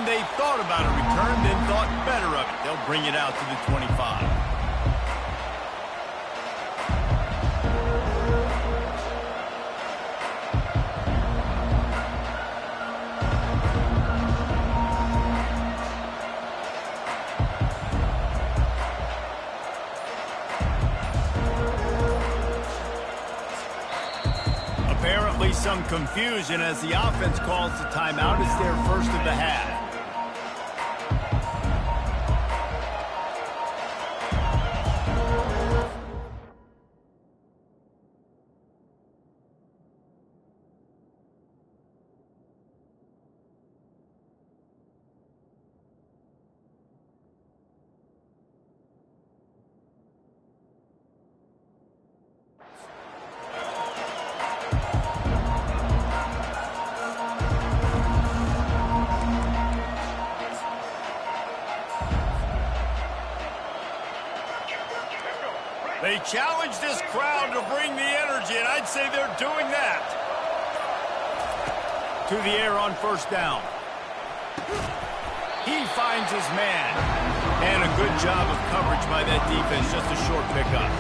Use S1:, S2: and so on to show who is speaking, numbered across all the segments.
S1: when they thought about a return, then thought better of it. They'll bring it out to the 25. Apparently some confusion as the offense calls the timeout. It's their first of the half. They challenge this crowd to bring the energy, and I'd say they're doing that. To the air on first down. He finds his man. And a good job of coverage by that defense, just a short pickup.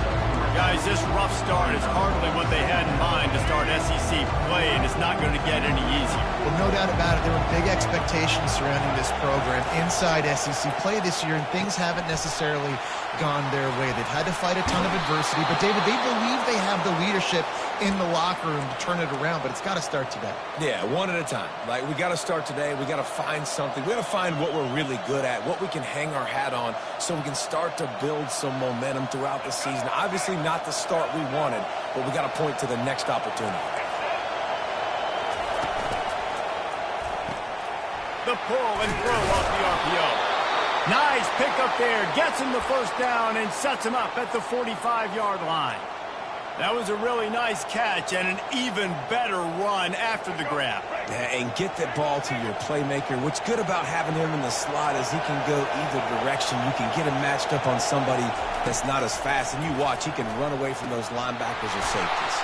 S1: Guys, this rough start is hardly what they had in mind to start SEC play, and it's not going to get any easier.
S2: Well, no doubt about it. There were big expectations surrounding this program inside SEC play this year, and things haven't necessarily gone their way. They've had to fight a ton of adversity, but David, they believe they have the leadership in the locker room to turn it around, but it's got to start today.
S3: Yeah, one at a time. Like, we got to start today. We got to find something. We got to find what we're really good at, what we can hang our hat on, so we can start to build some momentum throughout the season. Obviously not the start we wanted, but we got to point to the next opportunity.
S1: The pull and throw off the RPO. Nice pickup there. Gets him the first down and sets him up at the 45-yard line. That was a really nice catch and an even better run after the grab.
S3: Yeah, and get that ball to your playmaker. What's good about having him in the slot is he can go either direction. You can get him matched up on somebody that's not as fast, and you watch, he can run away from those linebackers or safeties.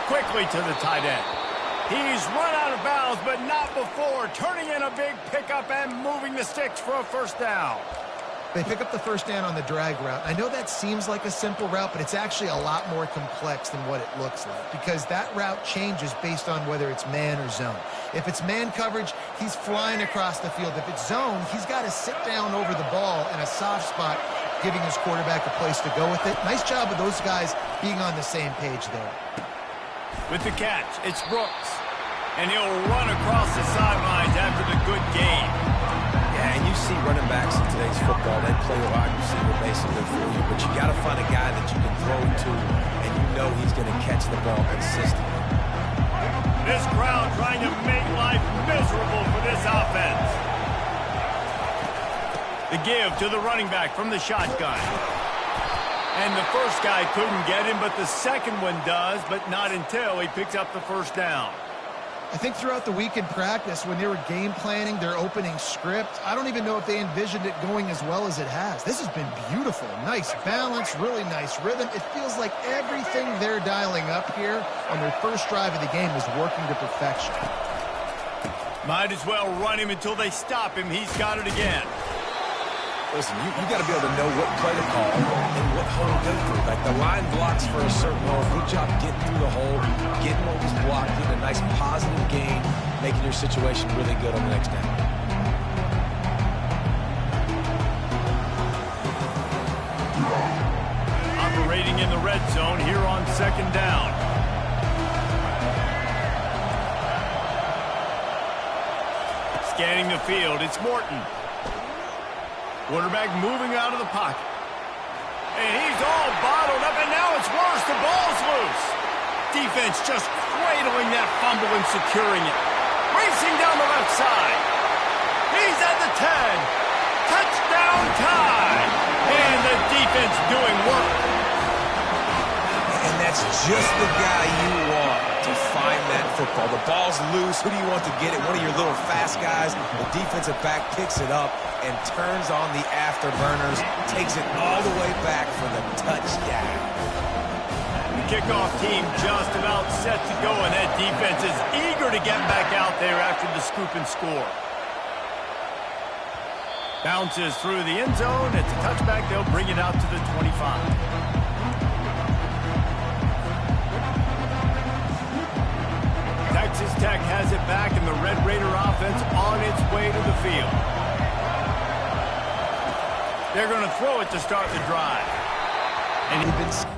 S1: Quickly to the tight end. He's run out of bounds, but not before. Turning in a big pickup and moving the sticks for a first down.
S2: They pick up the first down on the drag route. I know that seems like a simple route, but it's actually a lot more complex than what it looks like, because that route changes based on whether it's man or zone. If it's man coverage, he's flying across the field. If it's zone, he's got to sit down over the ball in a soft spot, giving his quarterback a place to go with it. Nice job of those guys being on the same page there.
S1: With the catch, it's Brooks. And he'll run across the sidelines after the good game.
S3: Yeah, and you see running backs in today's football, they play wide receiver basically for you, but you got to find a guy that you can throw to, and you know he's going to catch the ball consistently.
S1: This crowd trying to make life miserable for this offense. The give to the running back from the shotgun. And the first guy couldn't get him, but the second one does, but not until he picks up the first down.
S2: I think throughout the week in practice, when they were game planning their opening script, I don't even know if they envisioned it going as well as it has. This has been beautiful. Nice balance, really nice rhythm. It feels like everything they're dialing up here on their first drive of the game is working to perfection.
S1: Might as well run him until they stop him. He's got it again.
S3: Listen, you got to be able to know what play to call and what hole to go through. Like, the line blocks for a certain hole. Good job getting through the hole, getting what was blocked, getting a nice positive gain, making your situation really good on the next down.
S1: Operating in the red zone here on second down. Scanning the field, it's Morton. Quarterback moving out of the pocket. And he's all bottled up, and now it's worse. The ball's loose. Defense just cradling that fumble and securing it. Racing down the left side. He's at the 10. Touchdown time. And the defense doing work.
S3: And that's just the guy you want to find that football. The ball's loose. Who do you want to get it? One of your little fast guys. The defensive back picks it up and turns on the afterburners, takes it all the way back for the touchdown.
S1: The kickoff team just about set to go, and that defense is eager to get back out there after the scoop and score. Bounces through the end zone. It's a touchback. They'll bring it out to the 25. Texas Tech has it back, and the Red Raider offense on its way to the field. They're going to throw it to start the drive. And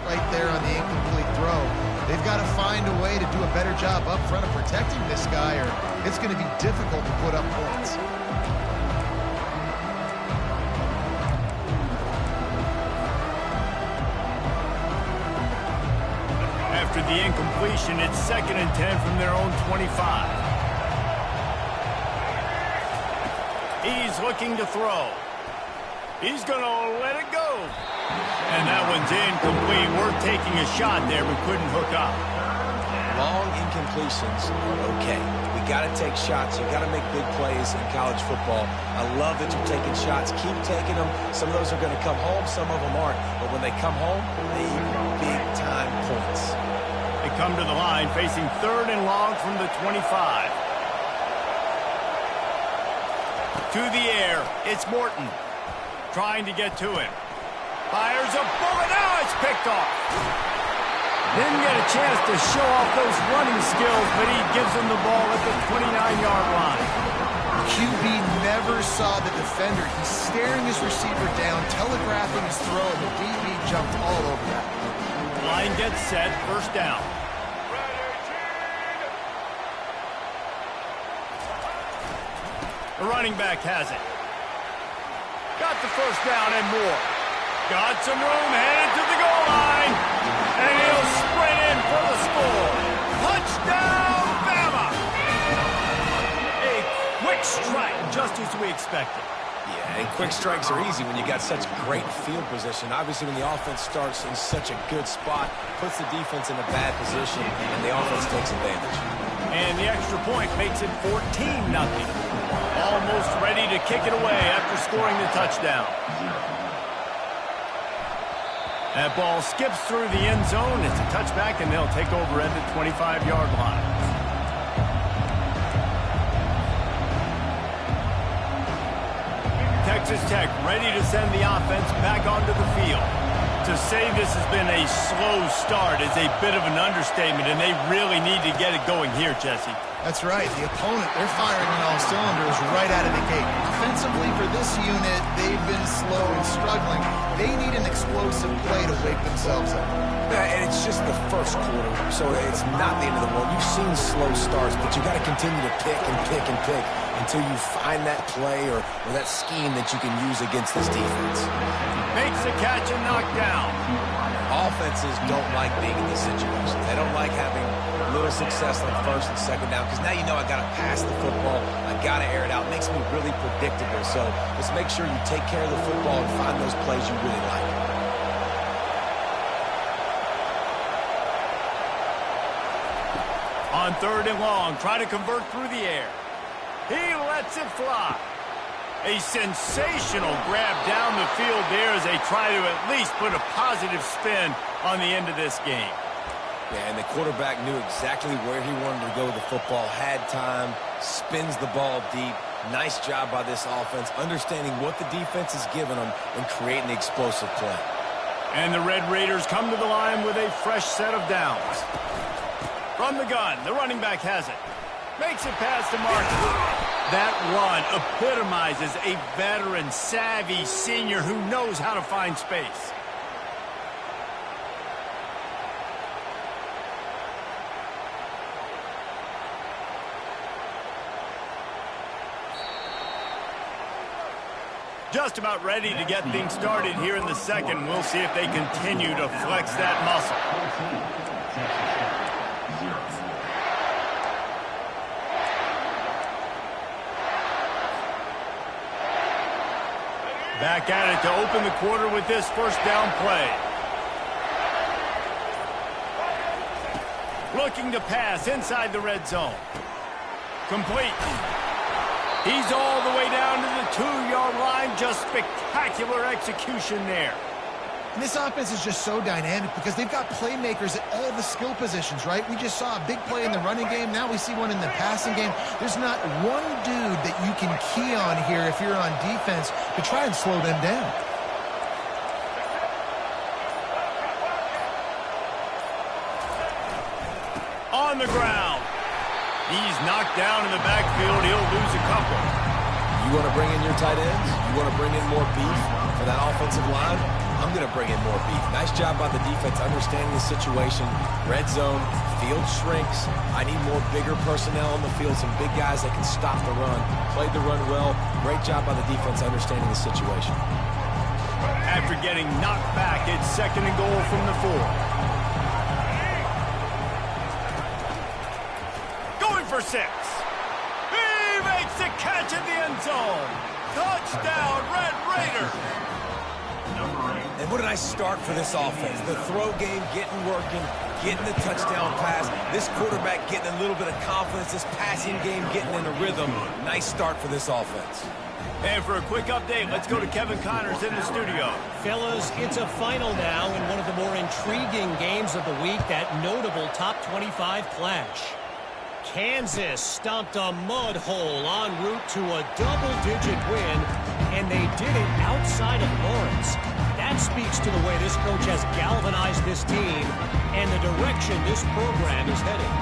S2: right there on the incomplete throw. They've got to find a way to do a better job up front of protecting this guy, or it's going to be difficult to put up points.
S1: after the incompletion, it's 2nd and 10 from their own 25. He's looking to throw. He's going to let it go. And that one's incomplete. Worth taking a shot there, but couldn't hook up.
S3: Long incompletions are okay. We got to take shots. You got to make big plays in college football. I love that you're taking shots. Keep taking them. Some of those are going to come home. Some of them aren't. But when they come home, they equal big-time points.
S1: They come to the line facing 3rd and long from the 25. To the air, it's Morton. Trying to get to him. Fires a bullet. Now it's picked off. Didn't get a chance to show off those running skills, but he gives him the ball at the 29-yard line.
S2: QB never saw the defender. He's staring his receiver down, telegraphing his throw, and the DB jumped all over that.
S1: Line gets set. 1st down. The running back has it. Got the 1st down and more. Got some room, headed to the goal line. And he'll sprint in for the score. Touchdown, Bama! A quick strike, just as we expected.
S3: Yeah, and quick strikes are easy when you got such great field position. Obviously, when the offense starts in such a good spot, puts the defense in a bad position, and the offense takes advantage.
S1: And the extra point makes it 14-0. Almost ready to kick it away after scoring the touchdown. That ball skips through the end zone. It's a touchback, and they'll take over at the 25-yard line. Texas Tech ready to send the offense back onto the field. To say this has been a slow start is a bit of an understatement, and they really need to get it going here, Jesse.
S2: That's right. The opponent, they're firing on all cylinders right out of the gate. Offensively, for this unit, they've been slow and struggling. They need an explosive play to wake themselves up.
S3: Yeah, and it's just the first quarter, so it's not the end of the world. You've seen slow starts, but you got to continue to pick and pick and pick until you find that play or that scheme that you can use against this defense.
S1: Makes the catch and knocked down.
S3: Offenses don't like being in this situation. They don't like having little success on 1st and 2nd down because now you know I got to pass the football. I got to air it out. It makes me really predictable. So just make sure you take care of the football and find those plays you really like.
S1: On 3rd and long, try to convert through the air. He lets it fly. A sensational grab down the field there as they try to at least put a positive spin on the end of this game.
S3: Yeah, and the quarterback knew exactly where he wanted to go with the football, had time, spins the ball deep. Nice job by this offense, understanding what the defense is giving them and creating the explosive play.
S1: And the Red Raiders come to the line with a fresh set of downs. From the gun, the running back has it. Makes it past the mark. That run epitomizes a veteran, savvy senior who knows how to find space. Just about ready to get things started here in the second. We'll see if they continue to flex that muscle. Back at it to open the quarter with this first down play. Looking to pass inside the red zone. Complete. He's all the way down to the 2-yard line. Just spectacular execution there.
S2: And this offense is just so dynamic because they've got playmakers at all the skill positions, right? We just saw a big play in the running game. Now we see one in the passing game. There's not one dude that you can key on here if you're on defense to try and slow them down.
S1: On the ground. He's knocked down in the backfield. He'll lose a couple.
S3: You want to bring in your tight ends? You want to bring in more beef for that offensive line? I'm going to bring in more beef. Nice job by the defense understanding the situation. Red zone, field shrinks. I need more bigger personnel on the field, some big guys that can stop the run. Played the run well. Great job by the defense understanding the situation.
S1: After getting knocked back, it's 2nd and goal from the 4. For 6. He makes the catch in the end zone. Touchdown, Red Raiders.
S3: And what a nice start for this offense. The throw game getting working, getting the touchdown pass. This quarterback getting a little bit of confidence. This passing game getting in a rhythm. Nice start for this offense.
S1: And for a quick update, let's go to Kevin Connors in the studio.
S4: Fellas, it's a final now in one of the more intriguing games of the week, that notable top 25 clash. Kansas stomped a mud hole en route to a double-digit win, and they did it outside of Lawrence. That speaks to the way this coach has galvanized this team and the direction this program is heading.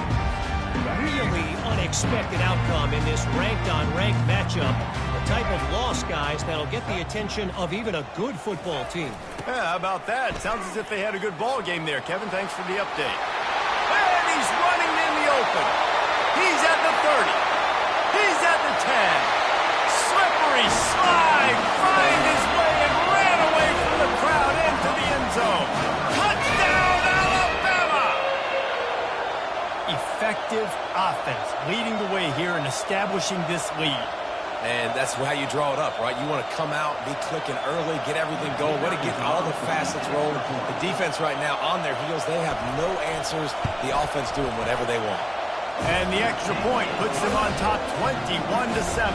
S4: Really unexpected outcome in this ranked-on-ranked matchup. The type of loss, guys, that'll get the attention of even a good football team.
S1: Yeah, how about that? Sounds as if they had a good ball game there. Kevin, thanks for the update. And he's running in the open. He's at the 30. He's at the 10. Slippery slide. Find his way and ran away from the crowd into the end zone. Touchdown, Alabama! Effective offense leading the way here and establishing this lead.
S3: And that's how you draw it up, right? You want to come out, be clicking early, get everything going, want to get all the facets rolling. The defense right now on their heels, they have no answers. The offense doing whatever they want.
S1: And the extra point puts them on top 21-7.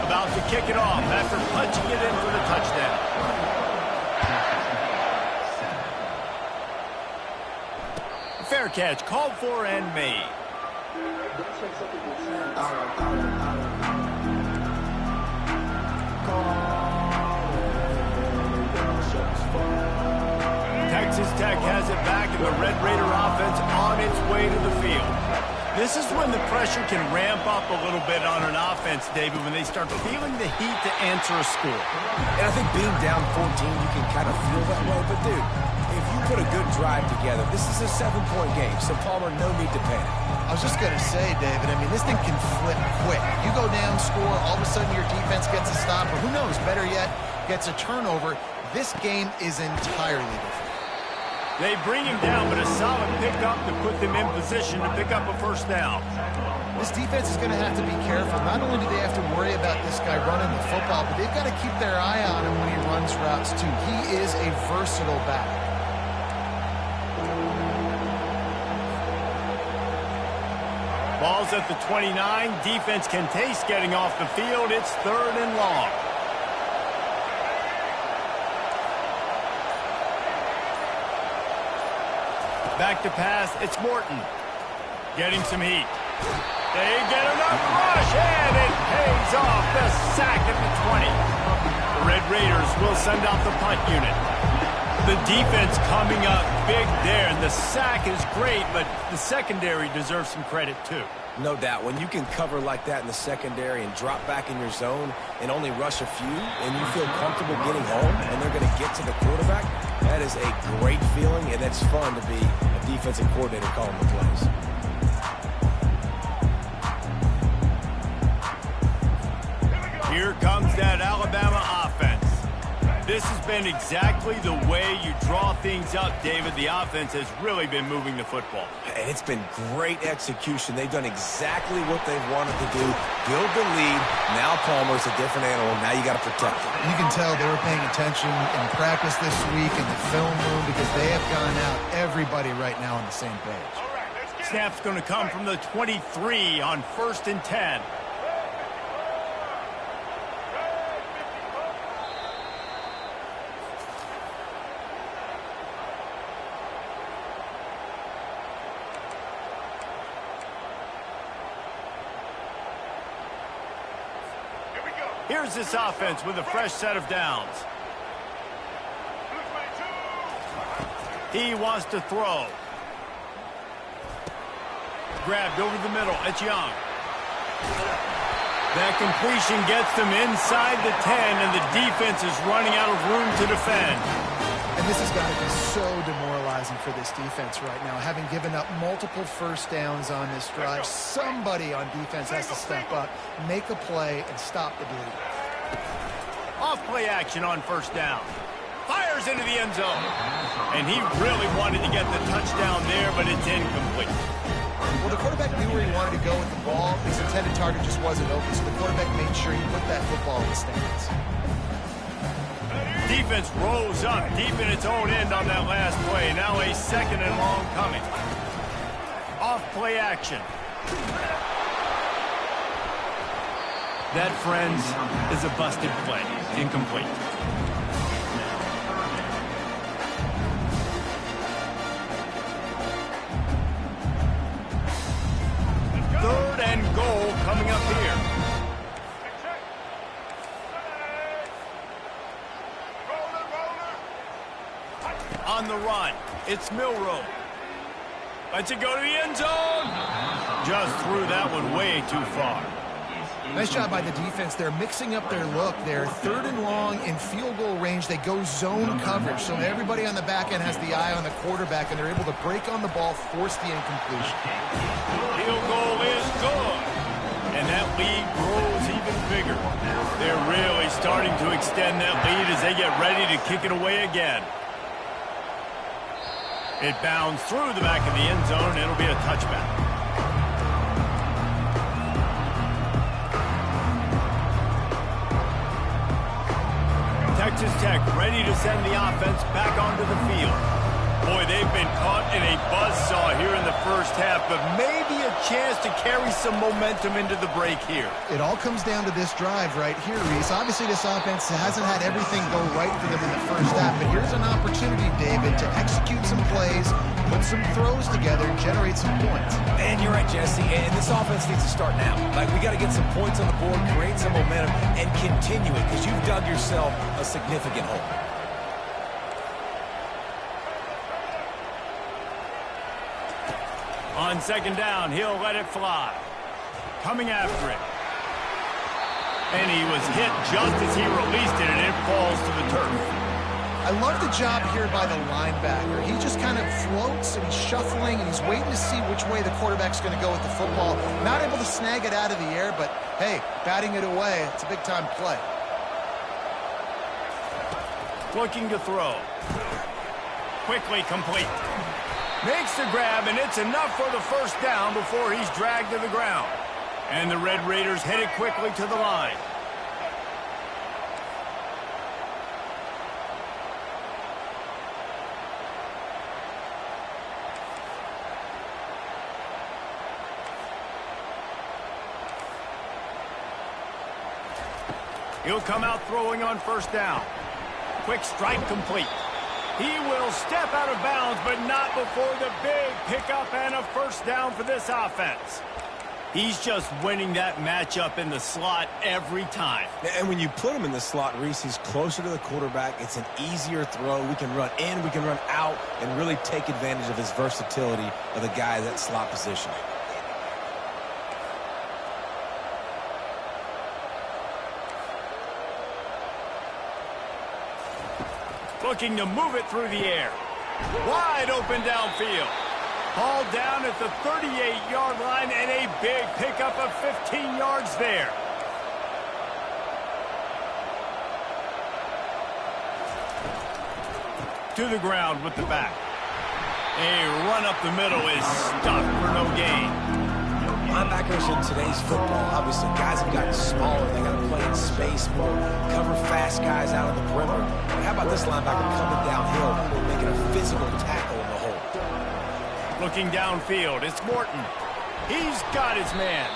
S1: About to kick it off after punching it in for the touchdown. Fair catch called for and made. Texas Tech has it back, and the Red Raider offense on its way to the field. This is when the pressure can ramp up a little bit on an offense, David, when they start feeling the heat to answer a score.
S3: And I think being down 14, you can kind of feel that way. But, dude, if you put a good drive together, this is a 7-point game. So, Palmer, no need to panic.
S2: I was just going to say, David, I mean, this thing can flip quick. You go down, score, all of a sudden your defense gets a stop, or who knows, better yet, gets a turnover. This game is entirely different.
S1: They bring him down, but a solid pickup to put them in position to pick up a first down.
S2: This defense is going to have to be careful. Not only do they have to worry about this guy running the football, but they've got to keep their eye on him when he runs routes, too. He is a versatile back.
S1: Ball's at the 29. Defense can taste getting off the field. It's 3rd and long. Back to pass, it's Morton. Getting some heat. They get enough rush, and it pays off. The sack at the 20. The Red Raiders will send out the punt unit. The defense coming up big there, and the sack is great, but the secondary deserves some credit too.
S3: No doubt. When you can cover like that in the secondary and drop back in your zone and only rush a few, and you feel comfortable getting home, and they're going to get to the quarterback, that is a great feeling, and it's fun to be a defensive coordinator calling the plays.
S1: Here comes that Alabama offense. this has been exactly the way you draw things up, David. The offense has really been moving the football.
S3: And it's been great execution. They've done exactly what they've wanted to do. Build the lead. Now Palmer's a different animal. Now you got to protect him.
S2: You can tell they were paying attention in practice this week in the film room because they have gone out, everybody right now on the same page.
S1: Snap's going to come from the 23 on 1st and 10. Here's this offense with a fresh set of downs. He wants to throw. Grabbed over the middle. It's Young. That completion gets them inside the 10, and the defense is running out of room to defend.
S2: And this has got to be so demoralizing for this defense right now. Having given up multiple first downs on this drive, somebody on defense has to step up, make a play, and stop the bleeding.
S1: Off play action on 1st down. Fires into the end zone. And he really wanted to get the touchdown there, but it's incomplete.
S2: Well, the quarterback knew where he wanted to go with the ball. His intended target just wasn't open, so the quarterback made sure he put that football in the stands.
S1: Defense rose up deep in its own end on that last play. Now a 2nd and long coming. Off play action. That, friends, is a busted play. Incomplete. Third and goal coming up here. On the run, it's Milroe. Lets it go to the end zone. Just threw that one way too far.
S2: Nice job by the defense. They're mixing up their look. They're 3rd and long in field goal range. They go zone coverage, so everybody on the back end has the eye on the quarterback, and they're able to break on the ball, force the incompletion.
S1: Field goal is good. And that lead grows even bigger. They're really starting to extend that lead as they get ready to kick it away again. It bounds through the back of the end zone, and it'll be a touchback. Texas Tech ready to send the offense back onto the field. Boy, they've been caught in a buzzsaw here in the first half, but maybe a chance to carry some momentum into the break here.
S2: It all comes down to this drive right here, Reese. Obviously, this offense hasn't had everything go right for them in the first half, but here's an opportunity, David, to execute some plays, put some throws together, and generate some points.
S3: And you're right, Jesse, and this offense needs to start now. Like, we got to get some points on the board, create some momentum, and continue it, because you've dug yourself a significant hole.
S1: On 2nd down, he'll let it fly. Coming after it. And he was hit just as he released it, and it falls to the turf.
S2: I love the job here by the linebacker. He just kind of floats, and he's shuffling, and he's waiting to see which way the quarterback's going to go with the football. Not able to snag it out of the air, but, hey, batting it away, it's a big-time play.
S1: Looking to throw. Quickly complete. Makes the grab, and it's enough for the 1st down before he's dragged to the ground. And the Red Raiders headed quickly to the line. He'll come out throwing on 1st down. Quick strike complete. He will step out of bounds, but not before the big pickup and a 1st down for this offense. He's just winning that matchup in the slot every time.
S3: And when you put him in the slot, Reese, he's closer to the quarterback. It's an easier throw. We can run in, we can run out, and really take advantage of his versatility of the guy at that slot position.
S1: Looking to move it through the air. Wide open downfield. Hauled down at the 38-yard line, and a big pickup of 15 yards there. to the ground with the back. A run up the middle is stuffed for no gain.
S3: Linebackers in today's football, obviously, guys have gotten smaller. They got to play in space more, cover fast guys out of the perimeter. But how about this linebacker coming downhill and making a physical tackle in the hole?
S1: Looking downfield, it's Morton. He's got his man.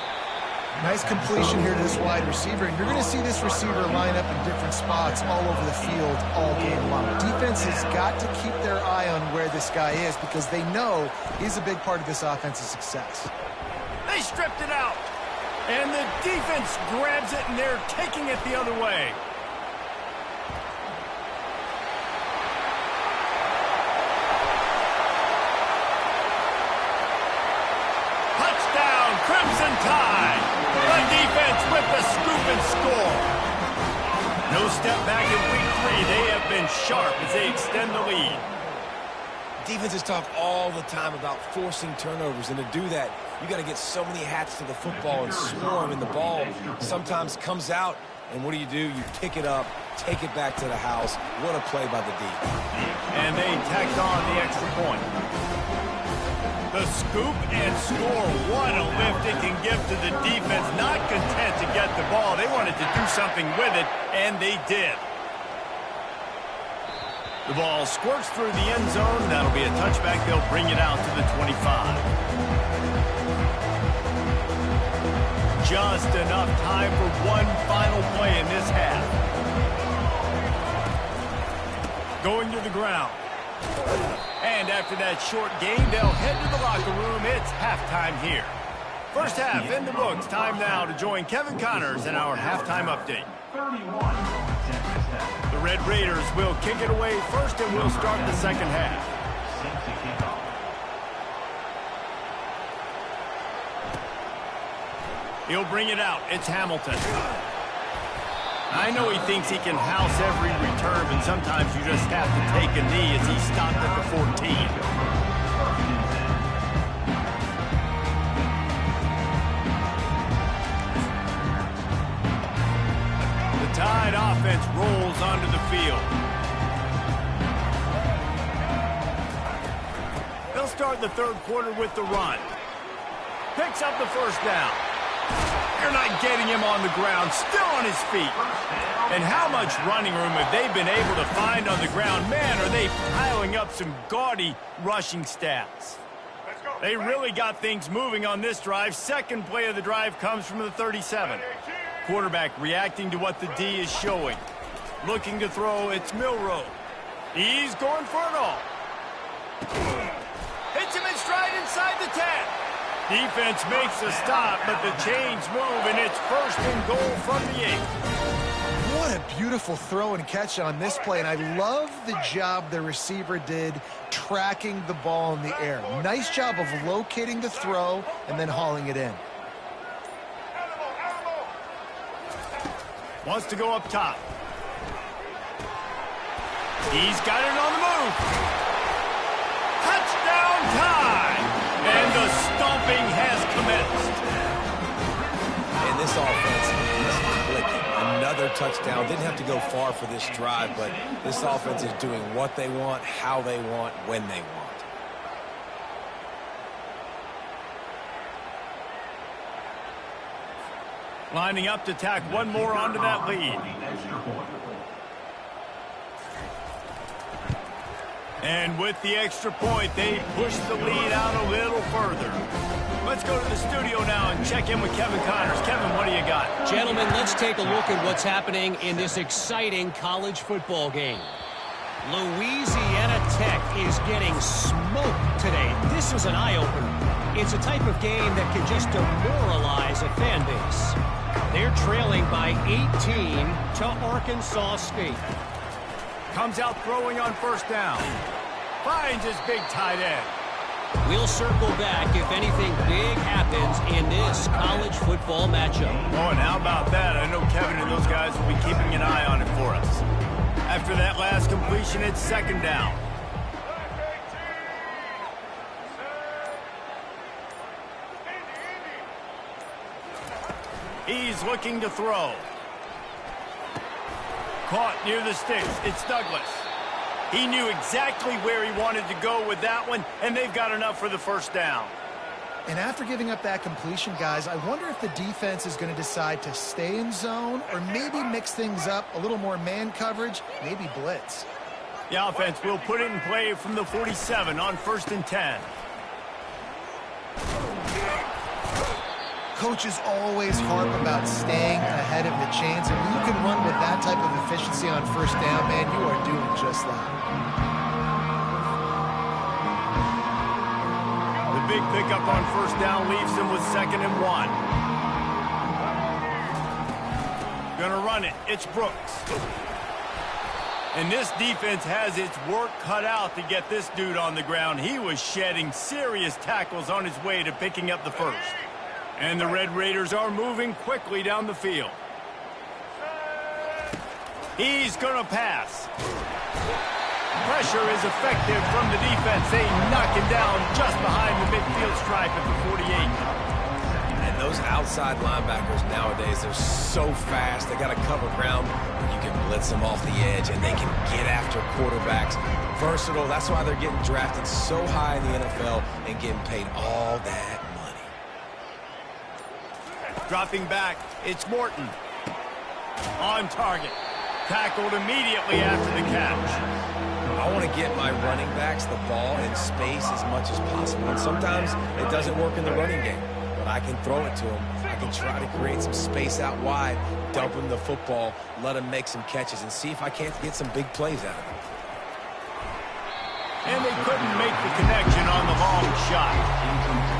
S2: Nice completion here to this wide receiver. And you're going to see this receiver line up in different spots all over the field all game long. Defense has got to keep their eye on where this guy is because they know he's a big part of this offense's success.
S1: They stripped it out. And the defense grabs it, and they're taking it the other way. Touchdown, Crimson Tide. The defense with the scoop and score. No step back in week 3. They have been sharp as they extend the lead.
S3: Defenses talk all the time about forcing turnovers, and to do that, you got to get so many hats to the football and swarm, and the ball sometimes comes out, and what do? You pick it up, take it back to the house. What a play by the D.
S1: And they tacked on the extra point. The scoop and score. What a lift it can give to the defense. Not content to get the ball. They wanted to do something with it, and they did. The ball squirts through the end zone. That'll be a touchback. They'll bring it out to the 25. Just enough time for one final play in this half. Going to the ground. And after that short game, they'll head to the locker room. It's halftime here. First half in the books. Time now to join Kevin Connors in our halftime update. The Red Raiders will kick it away first, and we'll start the second half. He'll bring it out. It's Hamilton. I know he thinks he can house every return, and sometimes you just have to take a knee as he stopped at the 14. The Tide offense rolls onto the field. They'll start the third quarter with the run. Picks up the first down. You're not getting him on the ground, still on his feet. And how much running room have they been able to find on the ground? Man, are they piling up some gaudy rushing stats. They really got things moving on this drive. Second play of the drive comes from the 37. Quarterback reacting to what the D is showing. Looking to throw, it's Milroe. He's going for it all. Hits him in stride inside the 10. Defense makes a stop, but the chains move, and it's first and goal from the 8.
S2: What a beautiful throw and catch on this play, and I love the job the receiver did tracking the ball in the air. Nice job of locating the throw and then hauling it in.
S1: Wants to go up top. He's got it on the move. Touchdown time! And the stomping has commenced.
S3: And this offense is clicking. Another touchdown. Didn't have to go far for this drive, but this offense is doing what they want, how they want, when they want.
S1: Lining up to tack one more onto that lead. And with the extra point, they push the lead out a little further. Let's go to the studio now and check in with Kevin Connors. Kevin, what do you got?
S4: Gentlemen, let's take a look at what's happening in this exciting college football game. Louisiana Tech is getting smoked today. This is an eye-opener. It's a type of game that can just demoralize a fan base. They're trailing by 18 to Arkansas State.
S1: Comes out throwing on first down. Finds his big tight end.
S4: We'll circle back if anything big happens in this college football matchup.
S1: Oh, and how about that? I know Kevin and those guys will be keeping an eye on it for us. After that last completion, it's second down. He's looking to throw. Caught near the sticks. It's Douglas. He knew exactly where he wanted to go with that one, and they've got enough for the first down.
S2: And after giving up that completion, guys, I wonder if the defense is going to decide to stay in zone or maybe mix things up, a little more man coverage, maybe blitz.
S1: The offense will put it in play from the 47 on 1st and 10.
S2: Coaches always harp about staying ahead of the chains, and when you can run with that type of efficiency on 1st down, man, you are doing just that.
S1: The big pickup on 1st down leaves them with 2nd and 1. Gonna run it. It's Brooks. And this defense has its work cut out to get this dude on the ground. He was shedding serious tackles on his way to picking up the first. And the Red Raiders are moving quickly down the field. He's going to pass. Pressure is effective from the defense. They knock him down just behind the midfield stripe at the 48.
S3: And those outside linebackers nowadays, they're so fast. They got to cover ground. You can blitz them off the edge, and they can get after quarterbacks. Versatile. That's why they're getting drafted so high in the NFL and getting paid all that.
S1: Dropping back, it's Morton. On target. Tackled immediately after the catch.
S3: I want to get my running backs the ball in space as much as possible. And sometimes it doesn't work in the running game. But I can throw it to them. I can try to create some space out wide, dump him the football, let him make some catches, and see if I can't get some big plays out of him.
S1: And they couldn't make the connection on the long shot.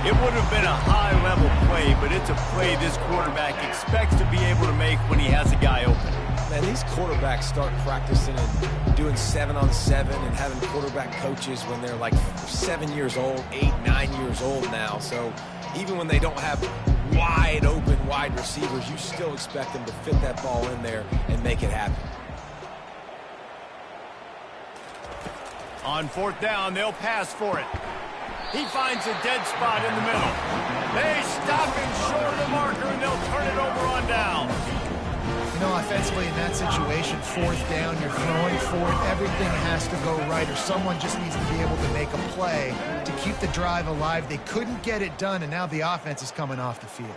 S1: It would have been a high-level play, but it's a play this quarterback expects to be able to make when he has a guy open.
S3: Man, these quarterbacks start practicing and doing 7-on-7 and having quarterback coaches when they're like 7 years old, 8, 9 years old now. So even when they don't have wide open wide receivers, you still expect them to fit that ball in there and make it happen.
S1: On 4th down, they'll pass for it. He finds a dead spot in the middle. They stop him short of the marker, and they'll turn it over on down.
S2: You know, offensively in that situation, 4th down, you're throwing for it. Everything has to go right, or someone just needs to be able to make a play to keep the drive alive. They couldn't get it done, and now the offense is coming off the field.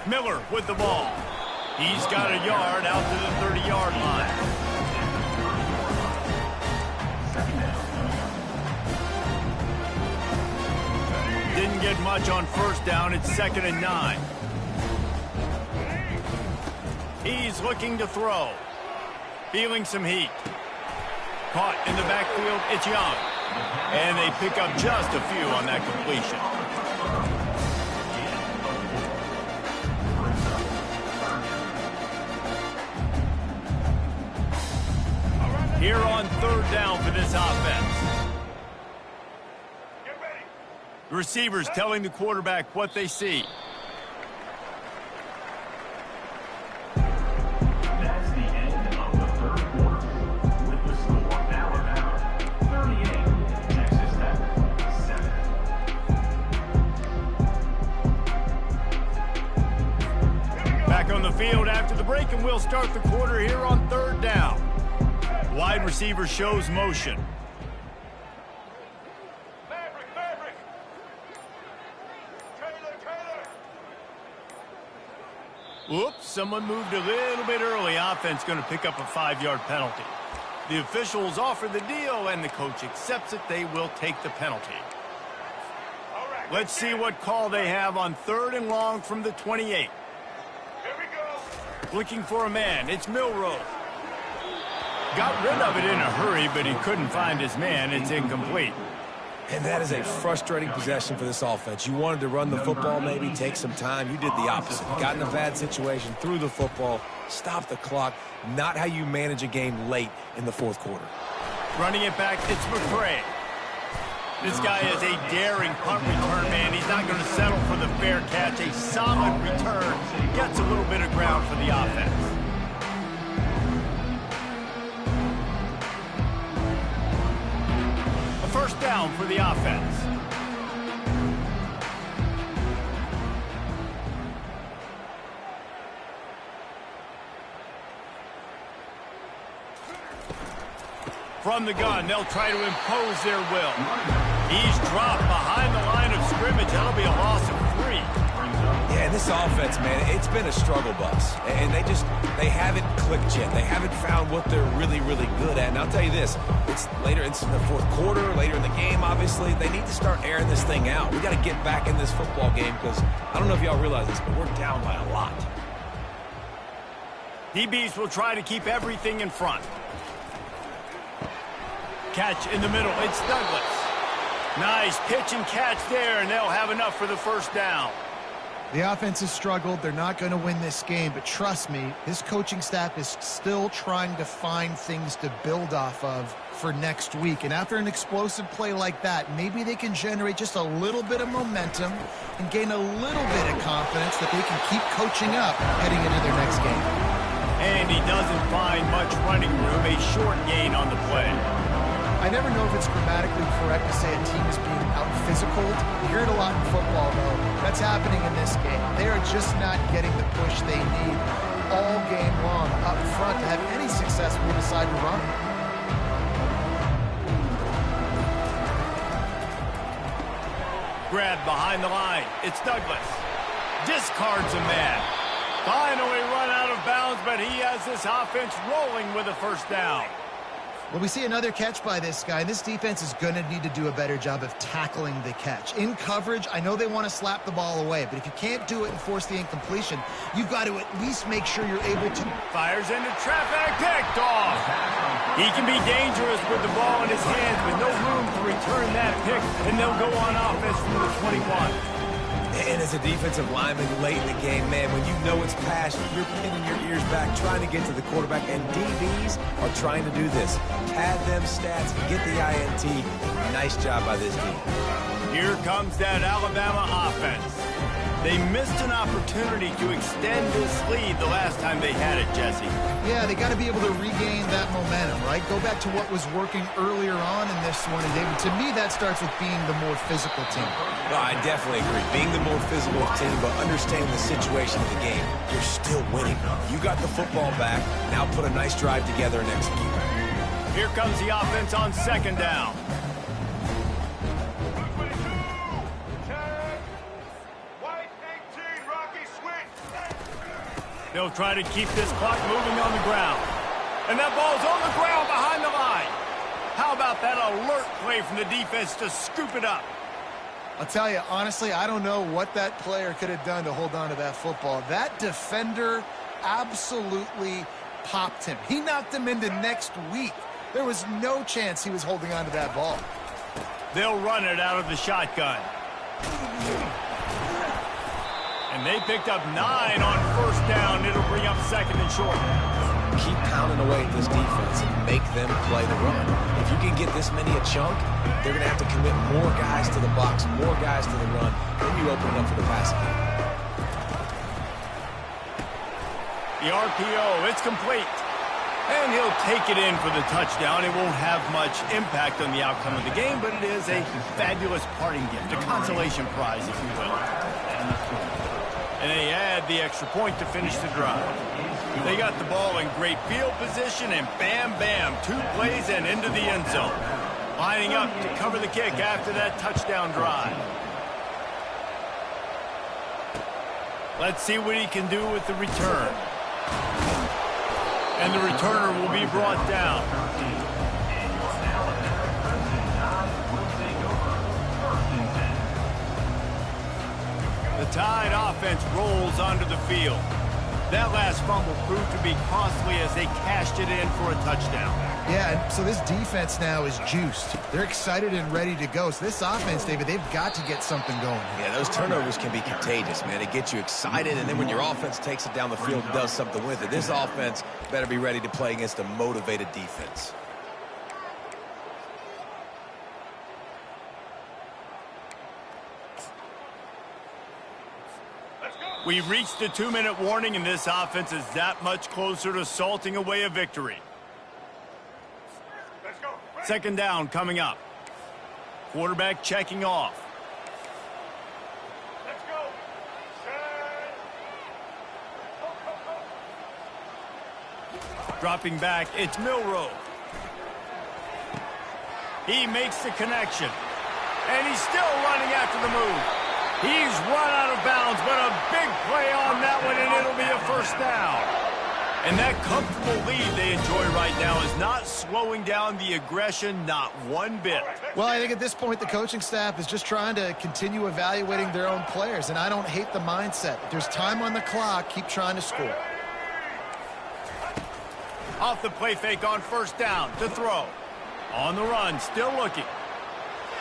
S1: Miller with the ball. He's got a yard out to the 30-yard line. Didn't get much on 1st down. It's 2nd and 9. He's looking to throw. Feeling some heat. Caught in the backfield. It's Young. And they pick up just a few on that completion. Here on 3rd down for this offense. The receivers telling the quarterback what they see.
S5: That's the end of the 3rd quarter. With the score Alabama 38, Texas Tech 7.
S1: Back on the field after the break, and we'll start the quarter here on 3rd down. Wide receiver shows motion.
S5: Maverick. Taylor.
S1: Whoops, someone moved a little bit early. Offense going to pick up a 5-yard penalty. The officials offer the deal, and the coach accepts it. They will take the penalty. Let's see what call they have on 3rd and long from the 28.
S5: Here we go.
S1: Looking for a man. It's Milroe. Got rid of it in a hurry, but he couldn't find his man. It's incomplete.
S3: And that is a frustrating possession for this offense. You wanted to run the football, maybe take some time. You did the opposite. Got in a bad situation, threw the football, stopped the clock. Not how you manage a game late in the 4th quarter.
S1: Running it back, it's McCray. This guy is a daring punt return man. He's not going to settle for the fair catch. A solid return. Gets a little bit of ground for the offense. A 1st down for the offense. From the gun, they'll try to impose their will. He's dropped behind the line of scrimmage. That'll be a loss of 3.
S3: Yeah, and this offense, man, it's been a struggle bus. And they haven't clicked yet. They haven't found what they're really, really good at. And I'll tell you this, it's in the fourth quarter, later in the game, obviously. They need to start airing this thing out. We got to get back in this football game because I don't know if y'all realize this, but we're down by a lot.
S1: DBs will try to keep everything in front. Catch in the middle. It's Douglas. Nice pitch and catch there, and they'll have enough for the first down.
S2: The offense has struggled. They're not going to win this game, but trust me, this coaching staff is still trying to find things to build off of for next week. And after an explosive play like that, maybe they can generate just a little bit of momentum and gain a little bit of confidence that they can keep coaching up heading into their next game.
S1: And he doesn't find much running room, a short gain on the play.
S2: I never know if it's grammatically correct to say a team is being out-physical. You hear it a lot in football, though. That's happening in this game. They are just not getting the push they need all game long up front to have any success when they decide to run.
S1: Grab behind the line. It's Douglas. Discards a man. Finally run out of bounds, but he has this offense rolling with a first down.
S2: Well, we see another catch by this guy. This defense is going to need to do a better job of tackling the catch. In coverage, I know they want to slap the ball away, but if you can't do it and force the incompletion, you've got to at least make sure you're able to.
S1: Fires into traffic, picked off. He can be dangerous with the ball in his hands with no room to return that pick, and they'll go on offense from the 21.
S3: And as a defensive lineman late in the game, man, when you know it's past, you're pinning your ears back, trying to get to the quarterback, and DBs are trying to do this. Pad them stats, get the INT. Nice job by this team.
S1: Here comes that Alabama offense. They missed an opportunity to extend this lead the last time they had it, Jesse.
S2: Yeah, they got to be able to regain that momentum, right? Go back to what was working earlier on in this one. And David, to me, that starts with being the more physical team.
S3: No, I definitely agree. Being the more physical team, but understanding the situation of the game. You're still winning. You got the football back. Now put a nice drive together and execute.
S1: Here comes the offense on second down. They'll try to keep this clock moving on the ground. And that ball's on the ground behind the line. How about that alert play from the defense to scoop it up?
S2: I'll tell you, honestly, I don't know what that player could have done to hold on to that football. That defender absolutely popped him. He knocked him into next week. There was no chance he was holding on to that ball.
S1: They'll run it out of the shotgun. And they picked up 9 on first down. It'll bring up second and short.
S3: Keep pounding away at this defense and make them play the run. If you can get this many a chunk, they're going to have to commit more guys to the box, more guys to the run. Then you open it up for the passing game.
S1: The RPO, it's complete. And he'll take it in for the touchdown. It won't have much impact on the outcome of the game, but it is a fabulous parting gift, a consolation prize, if you will. And they add the extra point to finish the drive. They got the ball in great field position, and bam, bam, 2 plays and into the end zone. Lining up to cover the kick after that touchdown drive. Let's see what he can do with the return. And the returner will be brought down. The Tide offense rolls onto the field. That last fumble proved to be costly as they cashed it in for a touchdown.
S2: Yeah, and so this defense now is juiced. They're excited and ready to go. So this offense, David, they've got to get something going.
S3: Yeah, those turnovers can be contagious, man. They get you excited, and then when your offense takes it down the field and does something with it, this offense better be ready to play against a motivated defense.
S1: We've reached the 2-minute warning, and this offense is that much closer to salting away a victory. Second down coming up. Quarterback checking off.
S5: Let's go.
S1: Dropping back, it's Milroe. He makes the connection. And he's still running after the move. He's run out of bounds, but a big play on that one, and it'll be a first down. And that comfortable lead they enjoy right now is not slowing down the aggression, not one bit.
S2: Well, I think at this point the coaching staff is just trying to continue evaluating their own players, and I don't hate the mindset. If there's time on the clock, keep trying to score.
S1: Off the play fake on first down to throw. On the run, still looking.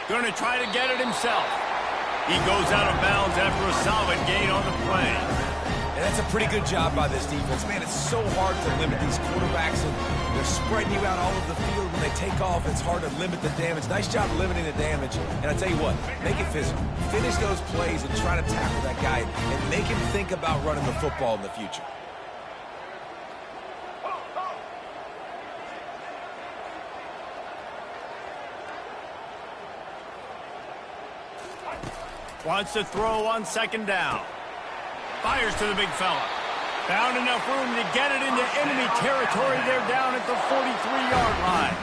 S1: Going to try to get it himself. He goes out of bounds after a solid gain on the play.
S3: And that's a pretty good job by this defense. Man, it's so hard to limit these quarterbacks, and they're spreading you out all over the field. When they take off, it's hard to limit the damage. Nice job limiting the damage. And I tell you what, make it physical. Finish those plays and try to tackle that guy and make him think about running the football in the future.
S1: Wants to throw on second down. Fires to the big fella. Found enough room to get it into enemy territory. They're down at the 43-yard line.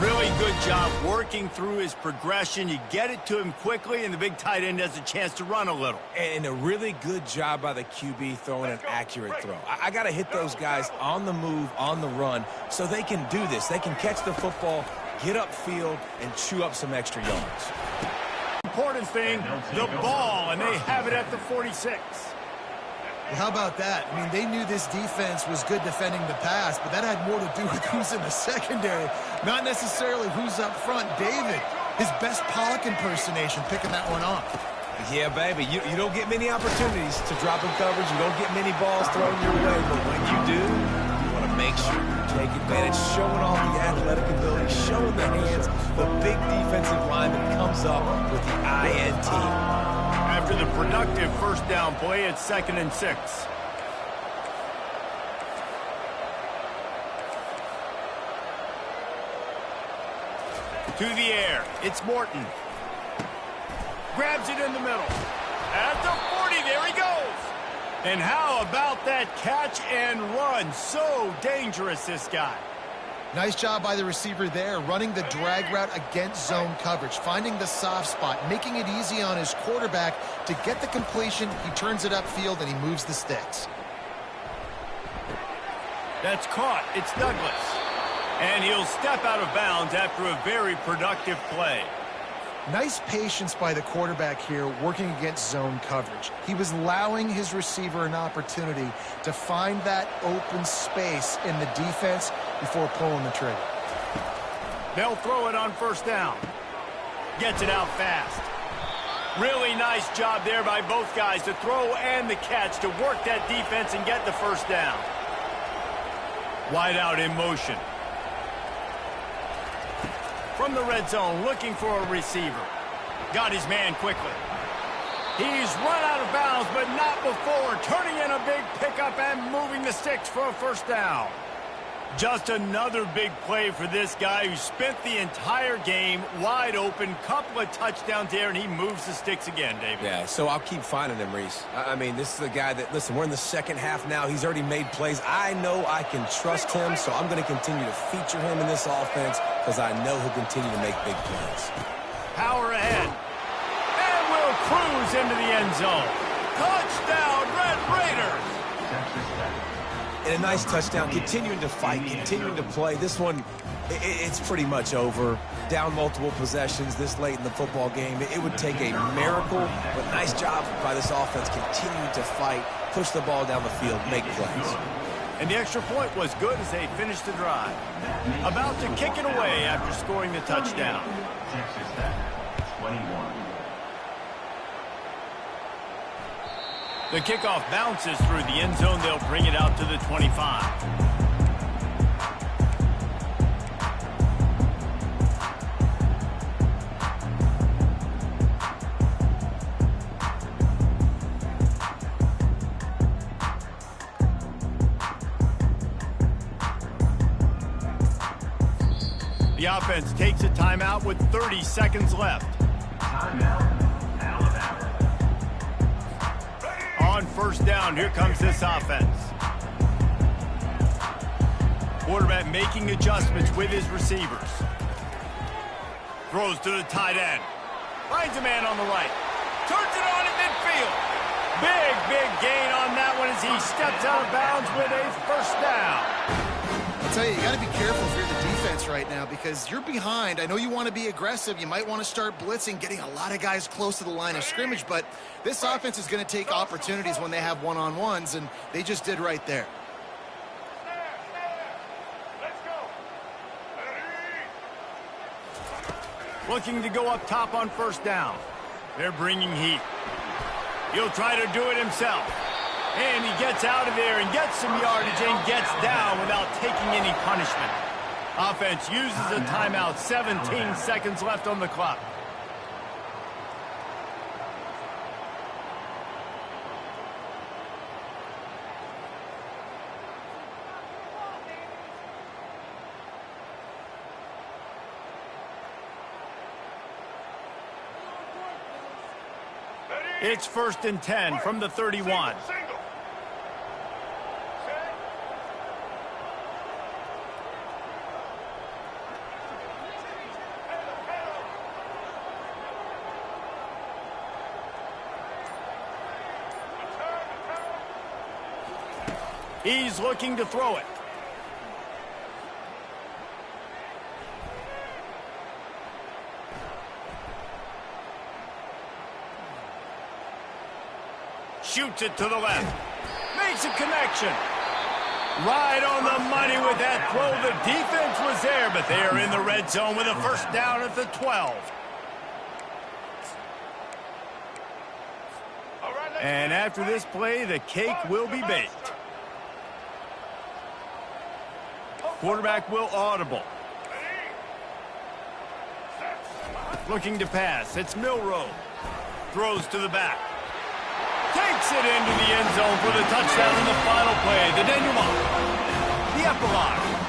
S1: Really good job working through his progression. You get it to him quickly, and the big tight end has a chance to run a little.
S3: And a really good job by the QB throwing an accurate throw. I got to hit those guys on the move, on the run, so they can do this. They can catch the football, get upfield, and chew up some extra yards.
S1: Important thing, the ball, and they have it at the 46.
S2: Well, how about that? I mean, they knew this defense was good defending the pass, but that had more to do with who's in the secondary, not necessarily who's up front. David, his best Pollock impersonation, picking that one off.
S3: Yeah, baby, you don't get many opportunities to drop in coverage. You don't get many balls thrown your way, but when you do, you want to make sure you take advantage, showing off the athletic ability, showing the hands. The big defensive lineman comes up with the INT.
S1: After the productive first down play, it's 2nd and 6. To the air, it's Morton. Grabs it in the middle. At the 40, there he goes. And how about that catch and run? So dangerous, this guy.
S2: Nice job by the receiver there, running the drag route against zone coverage, finding the soft spot, making it easy on his quarterback to get the completion. He turns it upfield, and he moves the sticks.
S1: That's caught. It's Douglas. And he'll step out of bounds after a very productive play.
S2: Nice patience by the quarterback here, working against zone coverage. He was allowing his receiver an opportunity to find that open space in the defense before pulling the trigger.
S1: They'll throw it on first down. Gets it out fast. Really nice job there by both guys, the throw and the catch, to work that defense and get the first down. Wide out in motion. From the red zone, looking for a receiver. Got his man quickly. He's run out of bounds, but not before. Turning in a big pickup and moving the sticks for a first down. Just another big play for this guy who spent the entire game wide open. Couple of touchdowns there, and he moves the sticks again, David.
S3: Yeah, so I'll keep finding him, Reese. I mean, this is a guy that, listen, we're in the second half now. He's already made plays. I know I can trust him, so I'm going to continue to feature him in this offense because I know he'll continue to make big plays.
S1: Power ahead. And will cruise into the end zone. Touchdown, Red Raiders!
S3: And a nice touchdown, continuing to fight, continuing to play. This one, it's pretty much over. Down multiple possessions this late in the football game. It would take a miracle, but nice job by this offense continuing to fight, push the ball down the field, make plays.
S1: And the extra point was good as they finished the drive. About to kick it away after scoring the touchdown.
S5: Texas Tech, 21.
S1: The kickoff bounces through the end zone. They'll bring it out to the 25. The offense takes a timeout with 30 seconds left.
S5: Timeout, Alabama.
S1: On first down, here comes this offense. Quarterback making adjustments with his receivers. Throws to the tight end. Finds a man on the right. Turns it on in midfield. Big gain on that one as he steps out of bounds with a first down.
S2: I'll tell you, you got to be careful if you're the defense right now because you're behind. I know you want to be aggressive. You might want to start blitzing, getting a lot of guys close to the line of scrimmage, but this offense is going to take opportunities when they have one-on-ones, and they just did right there.
S1: Looking to go up top on first down. They're bringing heat. He'll try to do it himself. And he gets out of there and gets some yardage and gets down without taking any punishment. Offense uses a timeout. 17 seconds left on the clock. It's 1st and 10 from the 31. He's looking to throw it. Shoots it to the left. Makes a connection. Right on the money with that throw. The defense was there, but they are in the red zone with a first down at the 12. And after this play, the cake will be baked. Quarterback will audible. Looking to pass. It's Milroe. Throws to the back. Takes it into the end zone for the touchdown in the final play. The denouement. The epilogue.